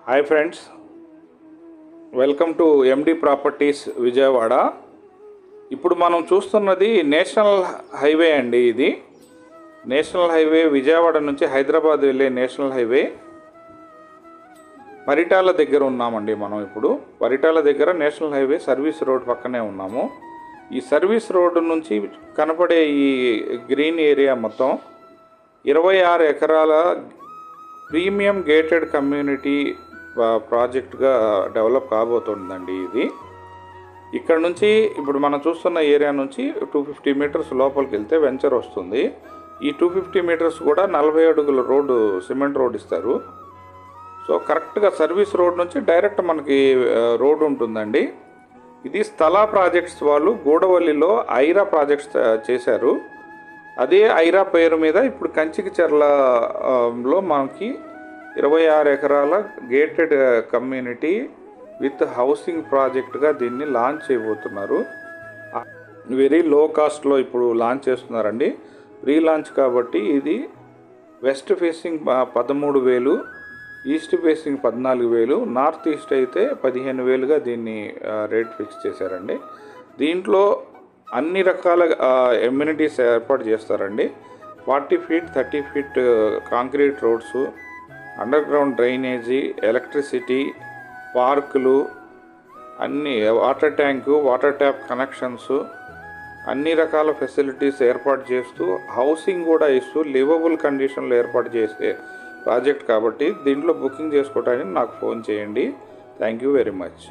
Hi friends, welcome to MD properties Vijayawada. ఇప్పుడు మనం చూస్తున్నది నేషనల్ హైవే అండి. ఇది నేషనల్ హైవే, విజయవాడ నుంచి హైదరాబాద్ వెళ్ళే నేషనల్ హైవే. పరిటాల దగ్గర ఉన్నామండి మనం. ఇప్పుడు పరిటాల దగ్గర నేషనల్ హైవే సర్వీస్ రోడ్ పక్కనే ఉన్నాము. ఈ సర్వీస్ రోడ్డు నుంచి కనపడే ఈ గ్రీన్ ఏరియా మొత్తం 26 ఎకరాల ప్రీమియం గేటెడ్ కమ్యూనిటీ ప్రాజెక్ట్గా డెవలప్ కాబోతుందండి. ఇది ఇక్కడ నుంచి ఇప్పుడు మనం చూస్తున్న ఏరియా నుంచి 250 మీటర్స్ లోపలికి వెళ్తే వెంచర్ వస్తుంది. ఈ 250 మీటర్స్ కూడా 40 అడుగుల రోడ్డు, సిమెంట్ రోడ్ ఇస్తారు. సో కరెక్ట్గా సర్వీస్ రోడ్ నుంచి డైరెక్ట్ మనకి రోడ్ ఉంటుందండి. ఇది స్థలా ప్రాజెక్ట్స్ వాళ్ళు గూడవల్లిలో ఐరా ప్రాజెక్ట్స్ చేశారు. అదే ఐరా పేరు మీద ఇప్పుడు కంచికిచెర్లలో మనకి 26 ఎకరాల గేటెడ్ కమ్యూనిటీ విత్ హౌసింగ్ ప్రాజెక్ట్గా దీన్ని లాంచ్ చేయబోతున్నారు. వెరీ లో కాస్ట్లో ఇప్పుడు లాంచ్ చేస్తున్నారండి. ప్రీ లాంచ్ కాబట్టి ఇది west facing 13,000, east facing 14,000, north east అయితే 15,000గా దీన్ని రేట్ ఫిక్స్ చేశారండి. దీంట్లో అన్ని రకాల ఎమ్యూనిటీస్ ఏర్పాటు చేస్తారండి. 40 feet 30 feet concrete roads, under ground drainage, electricity, పార్కులు, అన్ని water tank, water tap connections, అన్ని రకాల ఫెసిలిటీస్ ఏర్పాటు చేస్తూ హౌసింగ్ కూడా ఇస్తూ లివబుల్ కండిషన్లో ఏర్పాటు చేసే ప్రాజెక్ట్ కాబట్టి దీంట్లో బుకింగ్ చేసుకోవడానికి నాకు ఫోన్ చేయండి. Thank you very much.